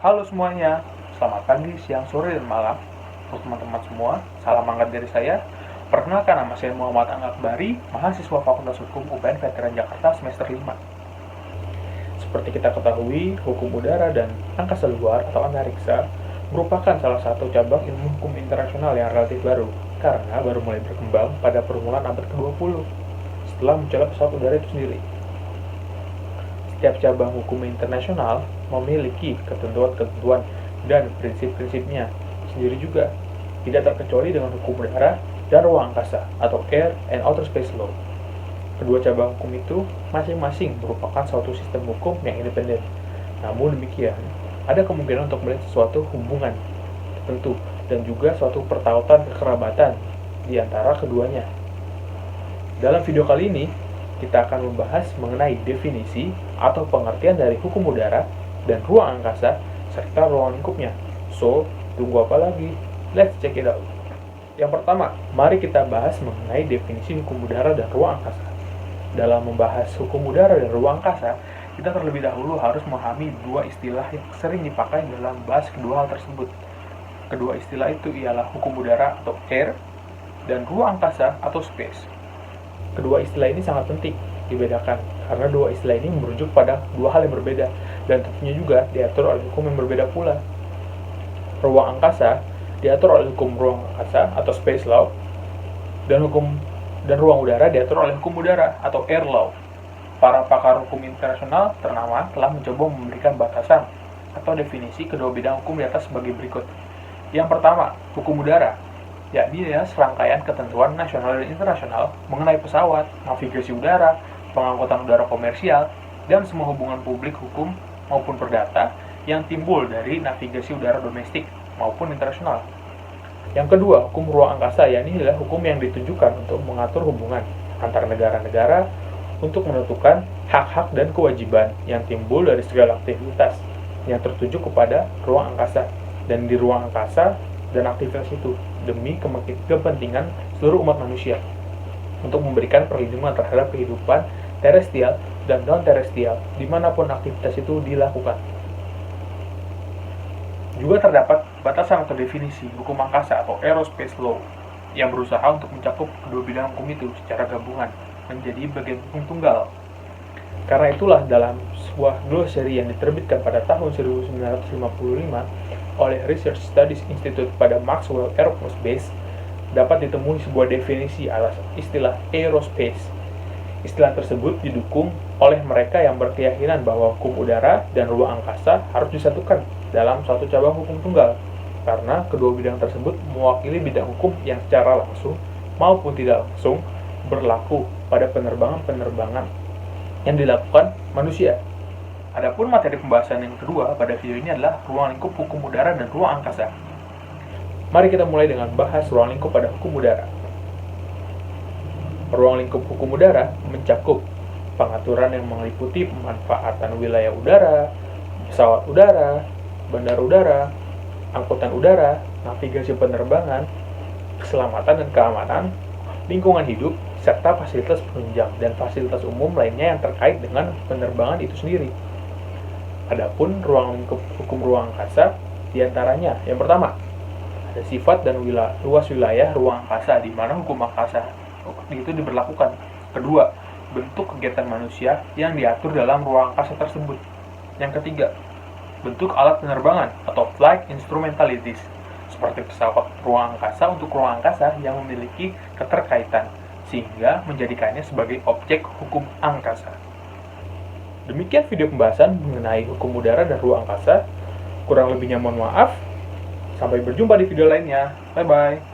Halo semuanya, selamat pagi, siang, sore, dan malam. Untuk teman-teman semua, salam hangat dari saya. Perkenalkan, nama saya Muhammad Angga Akbari, mahasiswa Fakultas Hukum UPN Veteran Jakarta semester 5. Seperti kita ketahui, hukum udara dan angkasa luar atau antariksa merupakan salah satu cabang ilmu hukum internasional yang relatif baru, karena baru mulai berkembang pada permulaan abad ke-20, setelah munculnya pesawat udara itu sendiri. Setiap cabang hukum internasional memiliki ketentuan-ketentuan dan prinsip-prinsipnya sendiri juga, tidak terkecuali dengan hukum udara dan ruang angkasa atau Air and Outer Space Law. Kedua cabang hukum itu masing-masing merupakan suatu sistem hukum yang independen. Namun demikian, ada kemungkinan untuk melihat suatu hubungan tertentu dan juga suatu pertautan kekerabatan di antara keduanya. Dalam video kali ini, kita akan membahas mengenai definisi atau pengertian dari hukum udara dan ruang angkasa serta ruang lingkupnya. So, tunggu apa lagi? Let's check it out. Yang pertama, mari kita bahas mengenai definisi hukum udara dan ruang angkasa. Dalam membahas hukum udara dan ruang angkasa, kita terlebih dahulu harus memahami dua istilah yang sering dipakai dalam bahas kedua hal tersebut. Kedua istilah itu ialah hukum udara atau air dan ruang angkasa atau space. Kedua istilah ini sangat penting dibedakan karena dua istilah ini merujuk pada dua hal yang berbeda dan tentunya juga diatur oleh hukum yang berbeda pula. Ruang angkasa diatur oleh hukum ruang angkasa atau space law dan ruang udara diatur oleh hukum udara atau air law. Para pakar hukum internasional ternama telah mencoba memberikan batasan atau definisi kedua bidang hukum di atas sebagai berikut. Yang pertama, hukum udara, yakni serangkaian ketentuan nasional dan internasional mengenai pesawat, navigasi udara, pengangkutan udara komersial, dan semua hubungan publik hukum maupun perdata yang timbul dari navigasi udara domestik maupun internasional. Yang kedua, hukum ruang angkasa, yakni adalah hukum yang ditujukan untuk mengatur hubungan antar negara-negara untuk menentukan hak-hak dan kewajiban yang timbul dari segala aktivitas yang tertuju kepada ruang angkasa dan di ruang angkasa dan aktivitas itu demi kepentingan seluruh umat manusia untuk memberikan perlindungan terhadap kehidupan terestrial dan non-terestrial dimanapun aktivitas itu dilakukan. Juga terdapat batasan atau definisi hukum angkasa atau aerospace law yang berusaha untuk mencakup kedua bidang hukum itu secara gabungan menjadi bagian hukum tunggal. Karena itulah dalam sebuah glossary yang diterbitkan pada tahun 1955 oleh Research Studies Institute pada Maxwell Air Force Base, dapat ditemui sebuah definisi atas istilah aerospace. Istilah tersebut didukung oleh mereka yang berkeyakinan bahwa hukum udara dan ruang angkasa harus disatukan dalam suatu cabang hukum tunggal, karena kedua bidang tersebut mewakili bidang hukum yang secara langsung maupun tidak langsung berlaku pada penerbangan-penerbangan yang dilakukan manusia. Adapun materi pembahasan yang kedua pada video ini adalah ruang lingkup hukum udara dan ruang angkasa. Mari kita mulai dengan bahas ruang lingkup pada hukum udara. Ruang lingkup hukum udara mencakup pengaturan yang meliputi pemanfaatan wilayah udara, pesawat udara, bandara udara, angkutan udara, navigasi penerbangan, keselamatan dan keamanan, lingkungan hidup, serta fasilitas penunjang dan fasilitas umum lainnya yang terkait dengan penerbangan itu sendiri. Adapun ruang lingkup hukum ruang angkasa diantaranya, yang pertama, ada sifat dan luas wilayah ruang angkasa di mana hukum angkasa itu diberlakukan. Kedua, bentuk kegiatan manusia yang diatur dalam ruang angkasa tersebut. Yang ketiga, bentuk alat penerbangan atau flight instrumentalities seperti pesawat ruang angkasa untuk ruang angkasa yang memiliki keterkaitan sehingga menjadikannya sebagai objek hukum angkasa. Demikian video pembahasan mengenai hukum udara dan ruang angkasa. Kurang lebihnya mohon maaf. Sampai berjumpa di video lainnya. Bye-bye.